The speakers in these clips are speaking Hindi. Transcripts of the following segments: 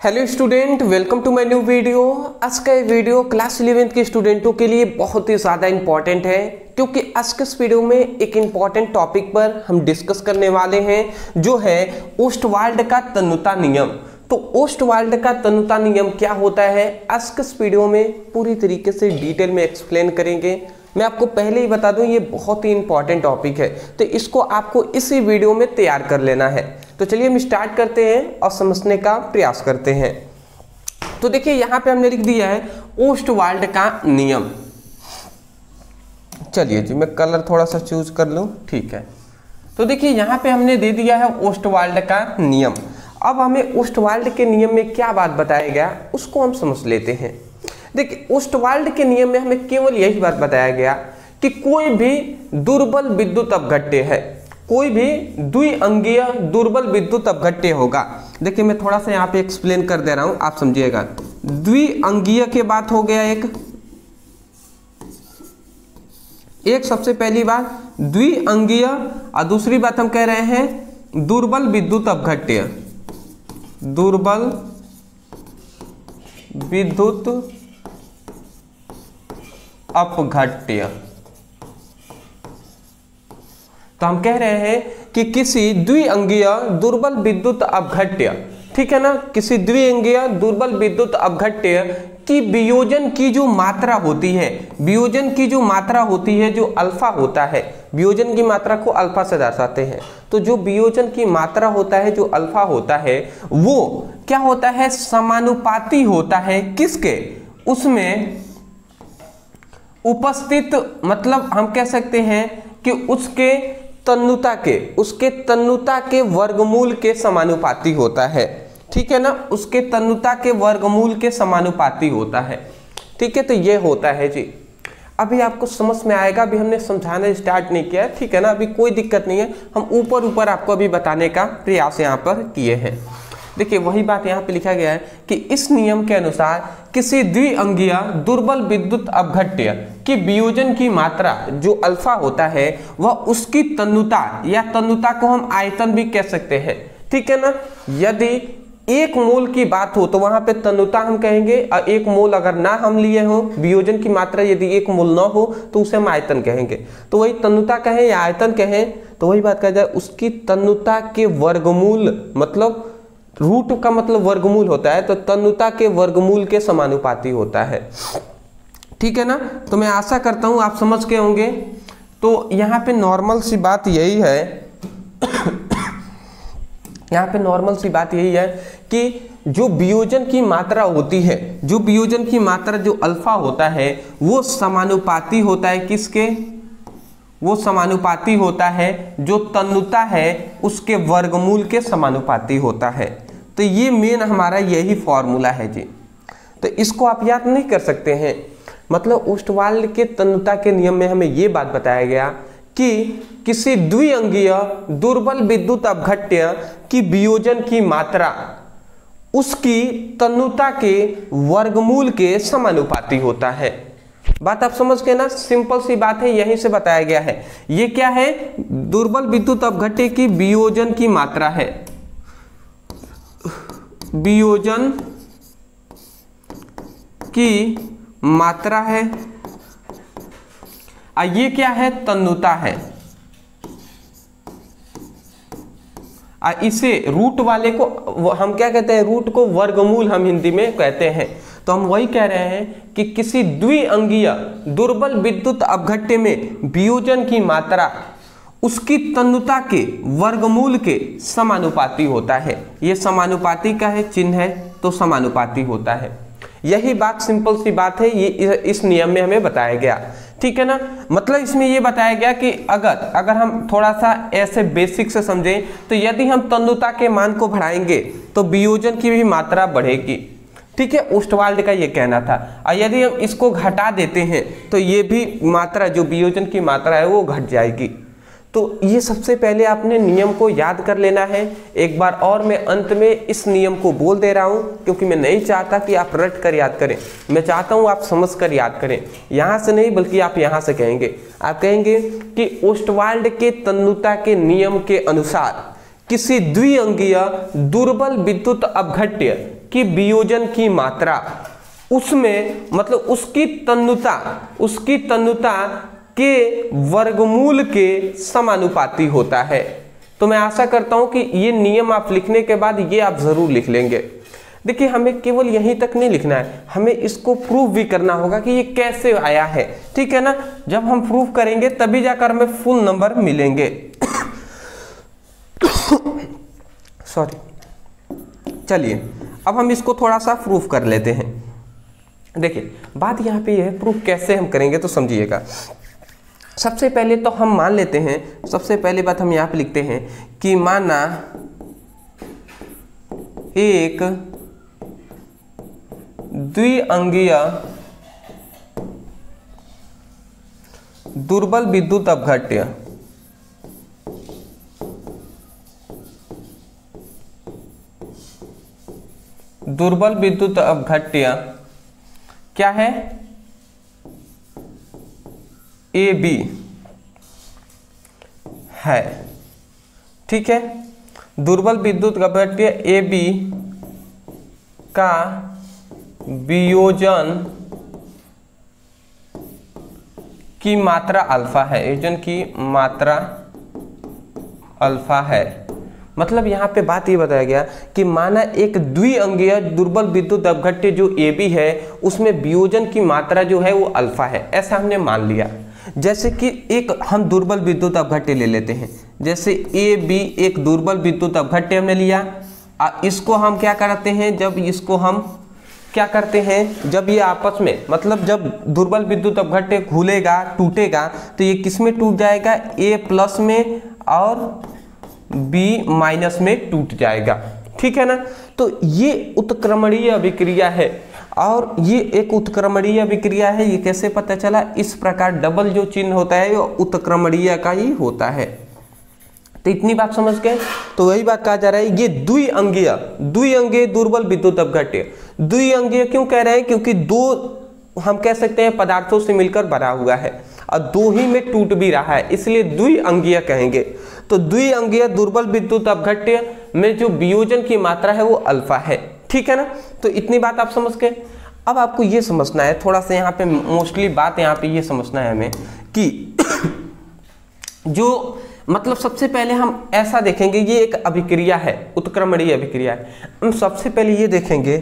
Hello student, welcome to my new video. आज का ये वीडियो क्लास 11th के स्टूडेंटों के लिए बहुत ही ज़्यादा इंपॉर्टेंट है, क्योंकि आज के इस वीडियो में एक इंपॉर्टेंट टॉपिक पर हम डिस्कस करने वाले हैं, जो है ओस्टवाल्ड का तन्यता नियम। तो ओस्टवाल्ड का तन्यता नियम क्या होता है, आज के इस वीडियो में पूरी तरीके से डिटेल में एक्सप्लेन करेंगे। मैं आपको पहले ही बता दूं, ये बहुत ही इंपॉर्टेंट टॉपिक है, तो इसको आपको इसी वीडियो में तैयार कर लेना है। तो चलिए हम स्टार्ट करते हैं और समझने का प्रयास करते हैं। तो देखिए यहाँ पे हमने लिख दिया है ओस्टवाल्ड का नियम। चलिए जी, मैं कलर थोड़ा सा चूज कर लूँ, ठीक है। तो देखिए यहाँ पे हमने दे दिया है ओस्टवाल्ड का नियम। अब हमें ओस्टवाल्ड के नियम में क्या बात बताया गया उसको हम समझ लेते हैं। देखिए ओस्टवाल्ड के नियम में हमें केवल यही बात बताया गया कि कोई भी दुर्बल विद्युत अपघट्य है, कोई भी द्विअंगीय दुर्बल विद्युत अपघट्य होगा। देखिए मैं थोड़ा सा यहाँ पे एक्सप्लेन कर दे रहा हूं, आप समझिएगा। द्विअंगीय के बात हो गया एक सबसे पहली बात द्विअंगीय, और दूसरी बात हम कह रहे हैं दुर्बल विद्युत अपघट्य। दुर्बल विद्युत अपघट्य। तो हम कह रहे हैं कि किसी द्विअंगीय दुर्बल विद्युत अपघट्य, ठीक है ना, किसी द्विअंगीय दुर्बल विद्युत अपघट्य की वियोजन की जो मात्रा होती है, वियोजन की जो मात्रा होती है जो अल्फा होता है, वियोजन की मात्रा को अल्फा से दर्शाते हैं। तो जो वियोजन की मात्रा होता है जो अल्फा होता है वो क्या होता है, समानुपाती होता है किसके, उसमें उपस्थित, मतलब हम कह सकते हैं कि उसके तन्यता के वर्गमूल के समानुपाती होता है, ठीक है ना, उसके तन्यता के वर्गमूल के समानुपाती होता है, ठीक है। तो ये होता है जी। अभी आपको समझ में आएगा, अभी हमने समझाना स्टार्ट नहीं किया है, ठीक है ना, अभी कोई दिक्कत नहीं है, हम ऊपर आपको अभी बताने का प्रयास यहाँ पर किए हैं। देखिए वही बात यहाँ पे लिखा गया है कि इस नियम के अनुसार किसी द्विअंगीय दुर्बल विद्युत अपघट्य की वियोजन की मात्रा जो अल्फा होता है वह उसकी तन्यता, या तन्यता को हम आयतन भी कह सकते हैं, ठीक है ना। यदि 1 मोल की बात हो तो वहां पे तन्यता हम कहेंगे, और 1 मोल अगर ना हम लिए हो, वियोजन की मात्रा यदि 1 मोल ना हो तो उसे हम आयतन कहेंगे। तो वही तन्यता कहें या आयतन कहें, तो वही बात कहा जाए, उसकी तन्यता के वर्गमूल, मतलब रूट का मतलब वर्गमूल होता है, तो तन्यता के वर्गमूल के समानुपाती होता है, ठीक है ना। तो मैं आशा करता हूं आप समझ के होंगे। तो यहाँ पे नॉर्मल सी बात यही है यहाँ पे नॉर्मल सी बात यही है कि जो वियोजन की मात्रा होती है, जो वियोजन की मात्रा जो अल्फा होता है वो समानुपाती होता है किसके, वो समानुपाती होता है जो तन्यता है उसके वर्गमूल के समानुपाती होता है। तो ये मेन हमारा यही फॉर्मूला है जी। तो इसको आप याद नहीं कर सकते हैं, मतलब ओस्टवाल्ड के तन्यता के नियम में हमें ये बात बताया गया कि किसी द्विअंगीय दुर्बल विद्युत अपघट्य की वियोजन की मात्रा उसकी तन्यता के वर्गमूल के समानुपाती होता है। बात आप समझ गए ना, सिंपल सी बात है, यहीं से बताया गया है। ये क्या है, दुर्बल विद्युत अपघट्य की वियोजन की मात्रा है, वियोजन की मात्रा है, और ये क्या है, तन्यता है। इसे रूट वाले को हम क्या कहते हैं, रूट को वर्गमूल हम हिंदी में कहते हैं। तो हम वही कह रहे हैं कि किसी द्विअंगीय दुर्बल विद्युत अपघट्य में वियोजन की मात्रा उसकी तन्यता के वर्गमूल के समानुपाती होता है। ये समानुपाती का है चिन्ह है, तो समानुपाती होता है। यही बात सिंपल सी बात है, ये इस नियम में हमें बताया गया, ठीक है ना। मतलब इसमें ये बताया गया कि अगर हम थोड़ा सा ऐसे बेसिक से समझें, तो यदि हम तन्यता के मान को बढ़ाएंगे तो वियोजन की भी मात्रा बढ़ेगी, ठीक है। ओस्टवाल्ड का ये कहना था। और यदि हम इसको घटा देते हैं तो ये भी मात्रा, जो वियोजन की मात्रा है वो घट जाएगी। तो ये सबसे पहले आपने नियम को याद कर लेना है। एक बार और मैं अंत में इस नियम को बोल दे रहा हूँ, क्योंकि मैं नहीं चाहता कि आप रट कर याद करें, मैं चाहता हूँ आप समझ कर याद करें। यहाँ से नहीं बल्कि आप यहाँ से कहेंगे, आप कहेंगे कि ओस्टवाल्ड के तन्यता के नियम के अनुसार किसी द्विअंगीय दुर्बल विद्युत अपघट्य कि वियोजन की मात्रा उसमें मतलब उसकी तन्यता के वर्गमूल के समानुपाती होता है। तो मैं आशा करता हूं कि ये नियम आप लिखने के बाद ये आप जरूर लिख लेंगे। देखिए हमें केवल यहीं तक नहीं लिखना है, हमें इसको प्रूव भी करना होगा कि ये कैसे आया है, ठीक है ना। जब हम प्रूव करेंगे तभी जाकर हमें फुल नंबर मिलेंगे। सॉरी, चलिए अब हम इसको थोड़ा सा प्रूफ कर लेते हैं। देखिए बात यहाँ पे है प्रूफ कैसे हम करेंगे तो समझिएगा। सबसे पहले तो हम मान लेते हैं, सबसे पहली बात हम यहाँ पे लिखते हैं कि माना एक द्विअंगीय दुर्बल विद्युत अपघट्य क्या है, ए बी है, ठीक है। दुर्बल विद्युत अपघट्य ए बी का वियोजन की मात्रा अल्फा है, वियोजन की मात्रा अल्फा है। मतलब यहाँ पे बात ये बताया गया कि माना एक द्विअंगीय दुर्बल विद्युत अपघट्य जो ए बी है उसमें वियोजन की मात्रा जो है वो अल्फा है, ऐसा हमने मान लिया। जैसे कि एक हम दुर्बल विद्युत अपघट्य ले लेते हैं, जैसे ए बी एक दुर्बल विद्युत अपघट्य हमने लिया। इसको हम क्या करते हैं, जब इसको हम क्या करते हैं, जब ये आपस में मतलब जब दुर्बल विद्युत अपघट्य घुलेगा टूटेगा तो ये किस में टूट जाएगा, ए प्लस में और बी माइनस में टूट जाएगा, ठीक है ना। तो ये उत्क्रमणीय अभिक्रिया है और ये एक उत्क्रमणीय अभिक्रिया है। ये कैसे पता चला, इस प्रकार डबल जो चिन्ह होता है वो उत्क्रमणीय का ही होता है। तो इतनी बात समझ गए। तो वही बात कहा जा रहा है ये द्विअंगीय दुर्बल विद्युत अपघट्य। द्विअंगीय क्यों कह रहे हैं, क्योंकि दो हम कह सकते हैं पदार्थों से मिलकर बना हुआ है और दो ही में टूट भी रहा है, इसलिए द्विअंगीय कहेंगे। तो द्विअंगीय दुर्बल विद्युत अपघट्य में जो वियोजन की मात्रा है वो अल्फा है, ठीक है ना। तो इतनी बात आप समझ गए। अब आपको ये समझना है थोड़ा सा, यहाँ पे मोस्टली बात यहाँ पे ये समझना है हमें कि जो मतलब सबसे पहले हम ऐसा देखेंगे, ये एक अभिक्रिया है, उत्क्रमणीय अभिक्रिया है। हम सबसे पहले ये देखेंगे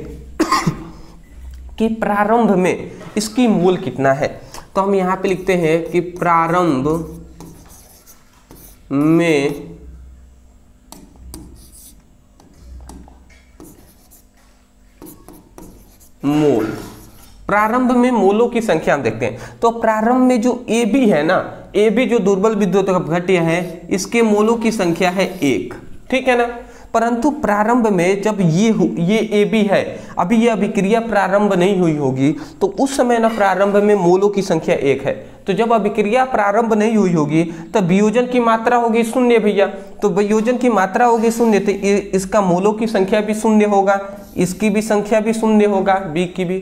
कि प्रारंभ में इसकी मोल कितना है। तो हम यहाँ पे लिखते हैं कि प्रारंभ में मोल, प्रारंभ में मोलों की संख्या हम देखते हैं। तो प्रारंभ में जो ए बी है ना, ए बी जो दुर्बल विद्युत अपघट्य है इसके मोलों की संख्या है 1, ठीक है ना। परंतु प्रारंभ में जब ये ए बी है, अभी ये अभिक्रिया प्रारंभ नहीं हुई होगी तो उस समय ना प्रारंभ में मोलों की संख्या 1 है। तो जब अभिक्रिया प्रारंभ नहीं हुई होगी तब वियोजन की मात्रा होगी 0 भैया। तो वियोजन की मात्रा होगी 0 तो इसका मोलों की संख्या भी 0 होगा, इसकी भी संख्या भी 0 होगा, बी की भी,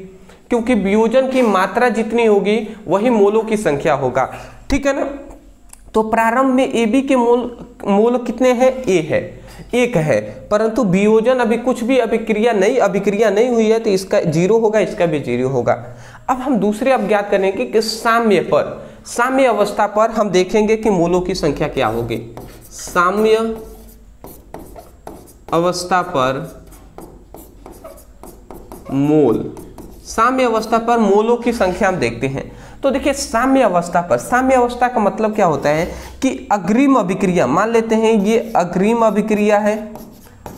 क्योंकि वियोजन की मात्रा जितनी होगी वही मोलों की संख्या होगा, ठीक है ना। तो प्रारंभ में ए बी के मोल कितने हैं, ए है, 1 है। परंतु वियोजन अभी कुछ भी अभिक्रिया नहीं हुई है तो इसका 0 होगा, इसका भी 0 होगा। अब हम दूसरे अज्ञात करेंगे कि साम्य अवस्था पर हम देखेंगे कि मोलों की संख्या क्या होगी। साम्य अवस्था पर मोलों की संख्या हम देखते हैं। तो देखिए साम्य अवस्था का मतलब क्या होता है कि अग्रिम अभिक्रिया, मान लेते हैं ये अग्रिम अभिक्रिया है,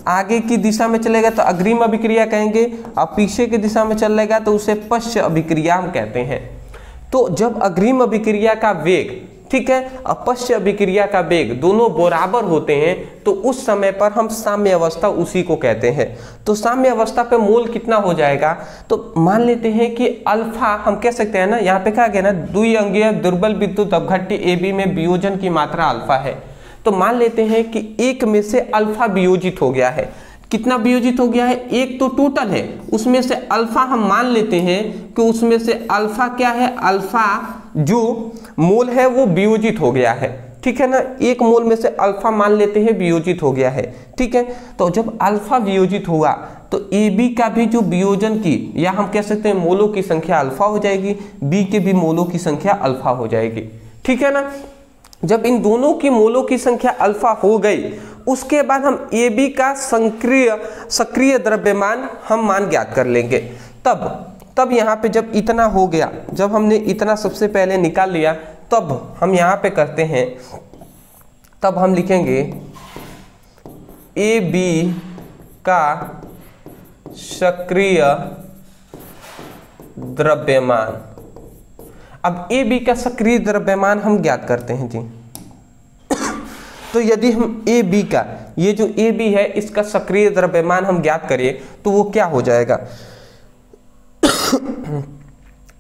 आगे की दिशा में चलेगा तो अग्रिम अभिक्रिया कहेंगे और पीछे की दिशा में चलेगा तो उसे पश्च अभिक्रिया हम कहते हैं। तो जब अग्रिम अभिक्रिया का वेग, ठीक है, और पश्च अभिक्रिया का वेग दोनों बराबर होते हैं तो उस समय पर हम साम्य अवस्था उसी को कहते हैं। तो साम्य अवस्था पे मोल कितना हो जाएगा, तो मान लेते हैं कि अल्फा हम कह सकते हैं ना, यहाँ पे कहा गया ना द्विअंगीय दुर्बल विद्युत अपघट्य ए बी में वियोजन की मात्रा अल्फा है। तो मान लेते हैं कि एक में से अल्फा वियोजित हो गया है। कितना वियोजित हो गया है, एक तो टोटल है, उसमें से अल्फा हम मान लेते हैं कि उसमें से अल्फा क्या है, अल्फा जो मोल है वो वियोजित हो गया है, ठीक है ना। एक मोल में से अल्फा मान लेते हैं वियोजित हो गया है, ठीक है। तो जब अल्फा वियोजित हुआ तो ए बी का भी जो वियोजन की या हम कह सकते हैं मोलों की संख्या अल्फा हो जाएगी, बी के भी मोलों की संख्या अल्फा हो जाएगी। ठीक है ना। जब इन दोनों की मोलों की संख्या अल्फा हो गई, उसके बाद हम ए बी का सक्रिय द्रव्यमान हम मान ज्ञात कर लेंगे। तब यहाँ पे जब इतना हो गया, जब हमने इतना सबसे पहले निकाल लिया, तब हम यहाँ पे करते हैं, तब हम लिखेंगे ए बी का सक्रिय द्रव्यमान। अब ए बी का सक्रिय द्रव्यमान हम ज्ञात करते हैं जी। तो यदि हम ए बी का, ये जो ए बी है, इसका सक्रिय द्रव्यमान हम ज्ञात करें तो वो क्या हो जाएगा,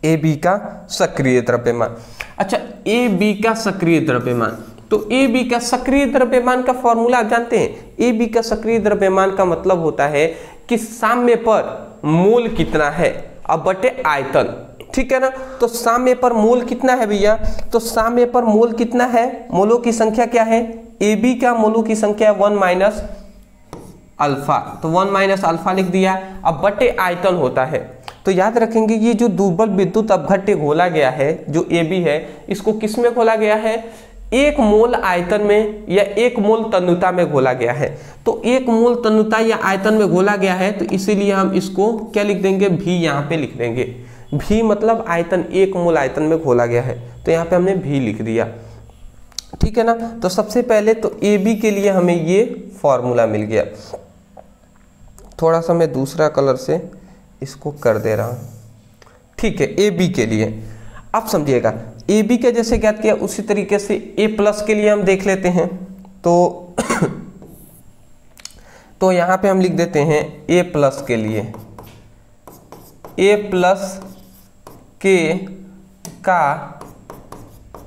ए बी का सक्रिय द्रव्यमान। अच्छा, ए बी का सक्रिय द्रव्यमान, तो ए बी का सक्रिय द्रव्यमान का फॉर्मूला आप जानते हैं। ए बी का सक्रिय द्रव्यमान का मतलब होता है कि साम्य पर मोल कितना है अब बटे आयतन। ठीक है ना। तो साम्य पर मोल कितना है भैया, तो साम्य पर मोल कितना है, मोलों की संख्या क्या है, ए बी का मोलों की संख्या 1 माइनस अल्फा, तो 1 माइनस अल्फा लिख दिया। अब बटे आयतन होता है, तो याद रखेंगे ये जो दुर्बल विद्युत अपघट्य घोला गया है, जो ए बी है, इसको किस में घोला गया है, 1 मोल आयतन में या 1 मोल तन्यता में घोला गया है। तो 1 मोल तन्यता या आयतन में घोला गया है, तो इसीलिए हम इसको क्या लिख देंगे, भी यहाँ पे लिख देंगे। भी मतलब आयतन, 1 मोल आयतन में घोला गया है, तो यहाँ पे हमने भी लिख दिया। ठीक है ना। तो सबसे पहले तो ए बी के लिए हमें ये फॉर्मूला मिल गया। थोड़ा सा मैं दूसरा कलर से इसको कर दे रहा हूँ। ठीक है, ए बी के लिए अब समझिएगा, ए बी के जैसे ज्ञात किया उसी तरीके से ए प्लस के लिए हम देख लेते हैं। तो यहाँ पे हम लिख देते हैं ए प्लस के लिए, ए प्लस के का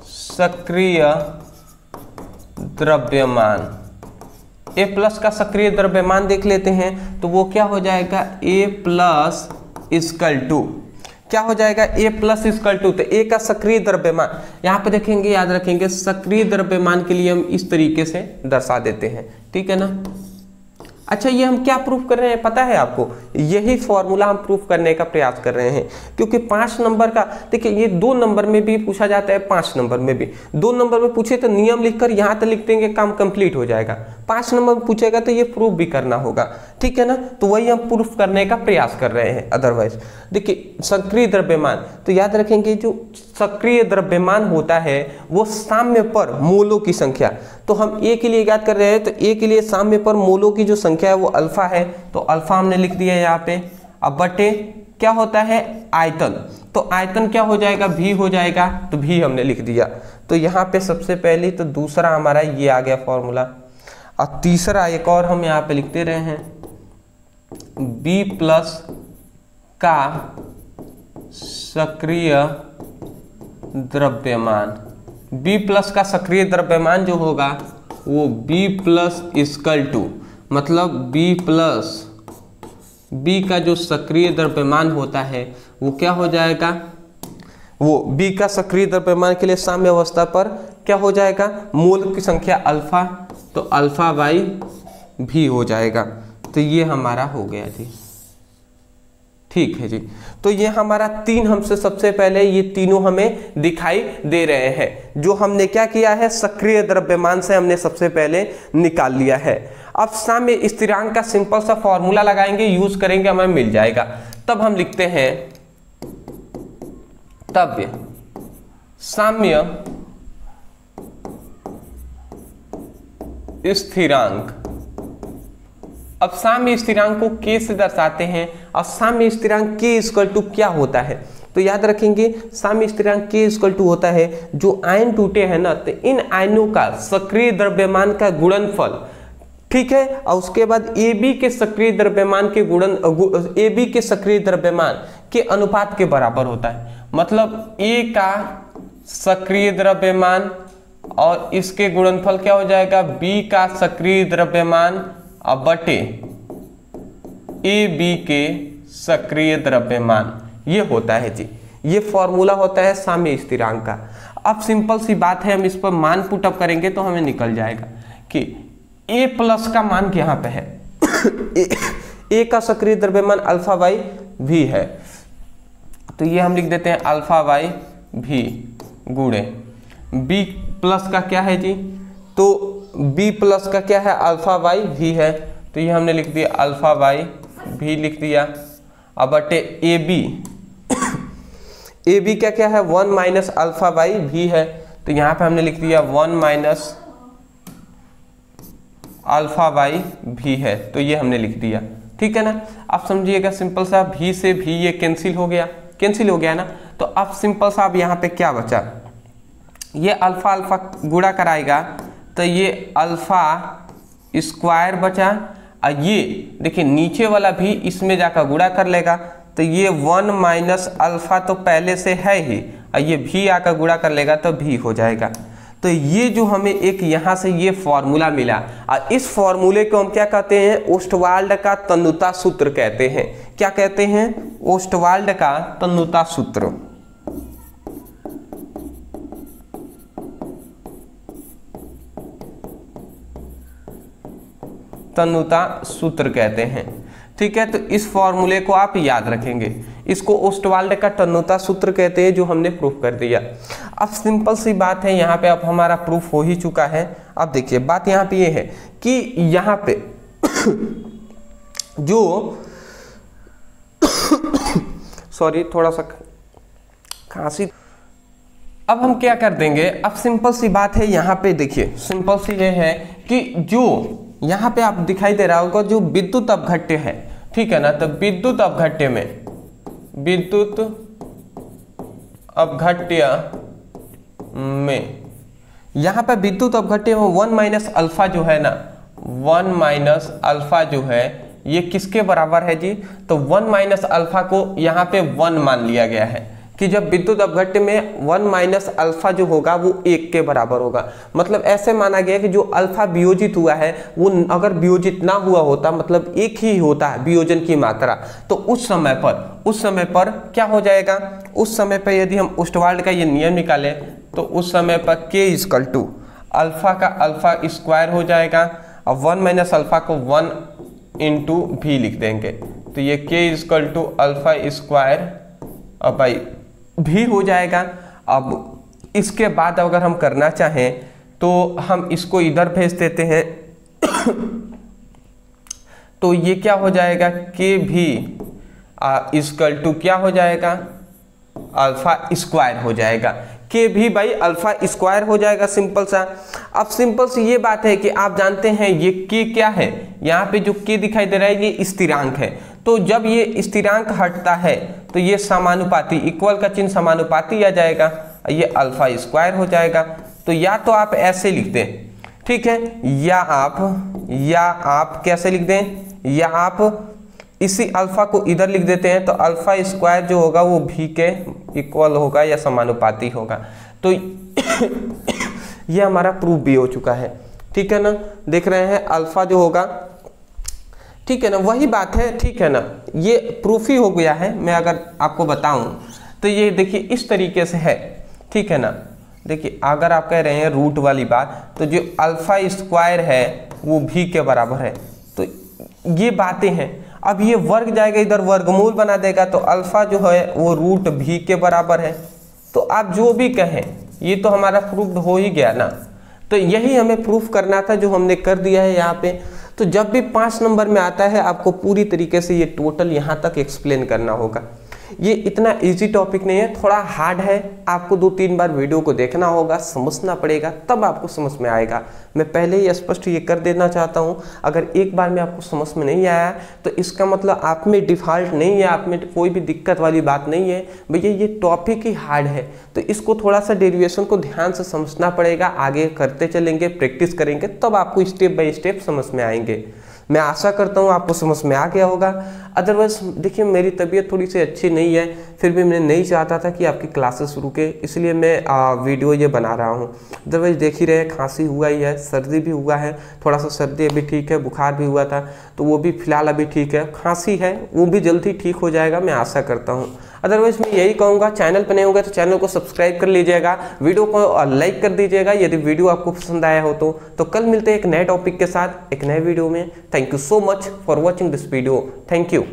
सक्रिय द्रव्यमान। ए प्लस का सक्रिय द्रव्यमान देख लेते हैं, तो वो क्या हो जाएगा, ए प्लस इक्वल टू, क्या हो जाएगा, ए प्लस इक्वल टू, तो ए का सक्रिय द्रव्यमान यहाँ पे देखेंगे, याद रखेंगे सक्रिय द्रव्यमान के लिए हम इस तरीके से दर्शा देते हैं। ठीक है ना। अच्छा, ये हम क्या प्रूफ कर रहे हैं पता है आपको, यही फॉर्मूला हम प्रूफ करने का प्रयास कर रहे हैं, क्योंकि 5 नंबर का देखिए, ये 2 नंबर में भी पूछा जाता है, 5 नंबर में भी। 2 नंबर में पूछे तो नियम लिखकर यहाँ तक लिख देंगे, काम कंप्लीट हो जाएगा। 5 नंबर में पूछेगा तो ये प्रूफ भी करना होगा। ठीक है ना। तो वही हम प्रूफ करने का प्रयास कर रहे हैं। अदरवाइज देखिए, सक्रिय द्रव्यमान, तो याद रखेंगे जो सक्रिय द्रव्यमान होता है वो साम्य पर मोलों की संख्या, तो हम ए के लिए याद कर रहे हैं, तो ए के लिए साम्य पर मोलों की जो संख्या है वो अल्फा है, तो अल्फा हमने लिख दिया यहाँ पे। अब बटे क्या होता है, आयतन, तो आयतन क्या हो जाएगा, भी हो जाएगा, तो भी हमने लिख दिया। तो यहाँ पे सबसे पहले तो दूसरा हमारा ये आ गया फॉर्मूला, और तीसरा एक और हम यहाँ पे लिखते रहे हैं, बी प्लस का सक्रिय द्रव्यमान। बी प्लस का सक्रिय द्रव्यमान जो होगा वो बी प्लस इक्वल टू, मतलब बी प्लस, बी का जो सक्रिय द्रव्यमान होता है वो क्या हो जाएगा, वो बी का सक्रिय द्रव्यमान के लिए साम्य अवस्था पर क्या हो जाएगा, मोल की संख्या अल्फा, तो अल्फा बाई भी हो जाएगा। तो ये हमारा हो गया जी। ठीक है जी। तो ये हमारा 3 हमसे सबसे पहले ये तीनों हमें दिखाई दे रहे हैं, जो हमने क्या किया है, सक्रिय द्रव्यमान से हमने सबसे पहले निकाल लिया है। अब साम्य स्थिरांक का सिंपल सा फॉर्मूला लगाएंगे, यूज करेंगे, हमें मिल जाएगा। तब हम लिखते हैं, तब साम्य स्थिरांक। अब साम्य स्थिरांक को k से दर्शाते हैं, और साम्य स्थिरांक k इक्वल टू क्या होता है, तो याद रखेंगे साम्य स्थिरांक k इक्वल टू होता है, जो आयन टूटे हैं ना, तो इन आयनों का सक्रिय द्रव्यमान का गुणनफल। ठीक है। और उसके बाद AB के सक्रिय द्रव्यमान के AB के सक्रिय द्रव्यमान के अनुपात के बराबर होता है, मतलब A का सक्रिय द्रव्यमान और इसके गुणनफल क्या हो जाएगा, B का सक्रिय द्रव्यमान अब बटे AB के सक्रिय द्रव्यमान। ये होता है जी, ये फॉर्मूला होता है साम्य स्थिरांक का। अब सिंपल सी बात है, हम इस पर मान पुटअप करेंगे तो हमें निकल जाएगा कि A प्लस का मान यहाँ पे है ए का सक्रिय द्रव्यमान अल्फा बाई भी है, तो ये हम लिख देते हैं अल्फा बाई भी गुणे बी प्लस का क्या है जी, तो बी प्लस का क्या है अल्फा बाई भी है, तो ये हमने लिख दिया अल्फा बाई भी लिख दिया। अब बटे ए बी का क्या है 1 माइनस अल्फा बाई भी है, तो यहाँ पे हमने लिख दिया 1 माइनस अल्फा बाई भी है, तो ये हमने लिख दिया। ठीक है ना, आप समझिएगा सिंपल सा भी से भी ये कैंसिल हो गया ना। तो अब सिंपल सा अब यहाँ पे क्या बचा, ये अल्फा अल्फा गुणा कराएगा तो ये अल्फा स्क्वायर बचा, और ये देखिए नीचे वाला भी इसमें जाकर गुणा कर लेगा, तो ये 1 माइनस अल्फा तो पहले से है ही, और ये भी आकर गुणा कर लेगा तो भी हो जाएगा। तो ये जो हमें एक यहाँ से ये फॉर्मूला मिला, और इस फॉर्मूले को हम क्या कहते हैं, ओस्टवाल्ड का तन्यता सूत्र कहते हैं। क्या कहते हैं, ओस्टवाल्ड का तन्यता सूत्र। तन्यता सूत्र कहते हैं। ठीक है, तो इस फॉर्मूले को आप याद रखेंगे, इसको ओस्टवाल्ड का तन्यता सूत्र कहते हैं, जो हमने प्रूफ कर दिया। अब सिंपल सी बात है, यहाँ पे अब हमारा प्रूफ हो ही चुका है। अब देखिए बात यहाँ पे ये है कि यहाँ पे जो सॉरी थोड़ा सा खांसी। अब हम क्या कर देंगे, अब सिंपल सी बात है यहाँ पे देखिए, सिंपल सी ये है कि जो यहाँ पे आप दिखाई दे रहा होगा जो विद्युत अपघट्य है, ठीक है ना, तो विद्युत अपघट्य में यहाँ पे विद्युत अपघट्य में 1 माइनस अल्फा जो है ना, 1 माइनस अल्फा जो है ये किसके बराबर है जी, तो 1 माइनस अल्फा को यहाँ पे 1 मान लिया गया है कि जब विद्युत अपघट्य में 1 माइनस अल्फा जो होगा वो 1 के बराबर होगा। मतलब ऐसे माना गया कि जो अल्फा वियोजित हुआ है वो अगर वियोजित ना हुआ होता, मतलब एक ही होता है वियोजन की मात्रा, तो उस समय पर क्या हो जाएगा, उस समय पर यदि हम ओस्टवाल्ड का ये नियम निकालें तो उस समय पर k इक्वल टू अल्फा का अल्फा स्क्वायर हो जाएगा, और 1 माइनस अल्फा को 1 इंटू भी लिख देंगे, तो ये k equal to alpha square अब बाई भी हो जाएगा। अब इसके बाद अगर हम करना चाहें तो हम इसको इधर भेज देते हैं तो ये क्या हो जाएगा, के भी इक्वल टू क्या हो जाएगा, अल्फा स्क्वायर हो जाएगा, के भी बाई अल्फा स्क्वायर हो जाएगा, सिंपल सा। अब सिंपल सी ये बात है कि आप जानते हैं ये के क्या है, यहाँ पे जो के दिखाई दे रहा है ये स्थिरांक है, तो जब ये स्थिरांक हटता है तो ये समानुपाती, इक्वल का चिन्ह समानुपाती आ जाएगा, ये अल्फा स्क्वायर हो जाएगा। तो या तो आप ऐसे लिख दें, ठीक है, या आप कैसे लिख दें, या आप इसी अल्फा को इधर लिख देते हैं, तो अल्फा स्क्वायर जो होगा वो भी के इक्वल होगा या समानुपाती होगा। तो ये हमारा प्रूफ भी हो चुका है, ठीक है ना, देख रहे हैं अल्फा जो होगा, ठीक है ना, वही बात है, ठीक है ना, ये प्रूफ ही हो गया है। मैं अगर आपको बताऊं तो ये देखिए इस तरीके से है, ठीक है ना, देखिए अगर आप कह रहे हैं रूट वाली बात, तो जो अल्फा स्क्वायर है वो भी के बराबर है, तो ये बातें हैं। अब ये वर्ग जाएगा इधर, वर्गमूल बना देगा, तो अल्फा जो है वो रूट भी के बराबर है। तो आप जो भी कहें ये तो हमारा प्रूफ हो ही गया ना, तो यही हमें प्रूफ करना था जो हमने कर दिया है यहाँ पे। तो जब भी 5 नंबर में आता है आपको पूरी तरीके से ये टोटल यहाँ तक एक्सप्लेन करना होगा। ये इतना इजी टॉपिक नहीं है, थोड़ा हार्ड है, आपको 2-3 बार वीडियो को देखना होगा, समझना पड़ेगा, तब आपको समझ में आएगा। मैं पहले ही स्पष्ट ये कर देना चाहता हूँ, अगर एक बार में आपको समझ में नहीं आया तो इसका मतलब आप में डिफ़ॉल्ट नहीं है, आप में कोई भी दिक्कत वाली बात नहीं है। भैया ये टॉपिक ही हार्ड है, तो इसको थोड़ा सा डेरिवेशन को ध्यान से समझना पड़ेगा, आगे करते चलेंगे, प्रैक्टिस करेंगे, तब आपको स्टेप बाय स्टेप समझ में आएंगे। मैं आशा करता हूँ आपको समझ में आ गया होगा। अदरवाइज देखिए मेरी तबीयत थोड़ी सी अच्छी नहीं है, फिर भी मैं नहीं चाहता था कि आपकी क्लासेस रुके, इसलिए मैं वीडियो ये बना रहा हूँ। अदरवाइज देख ही रहे, खांसी हुआ ही है, सर्दी भी हुआ है, थोड़ा सा सर्दी अभी ठीक है, बुखार भी हुआ था तो वो भी फिलहाल अभी ठीक है, खांसी है वो भी जल्दी ठीक हो जाएगा, मैं आशा करता हूँ। अदरवाइज मैं यही कहूँगा, चैनल पर नहीं होगा तो चैनल को सब्सक्राइब कर लीजिएगा, वीडियो को लाइक कर दीजिएगा यदि वीडियो आपको पसंद आया हो तो कल मिलते हैं एक नए टॉपिक के साथ एक नए वीडियो में। Thank you so much for watching this video. Thank you.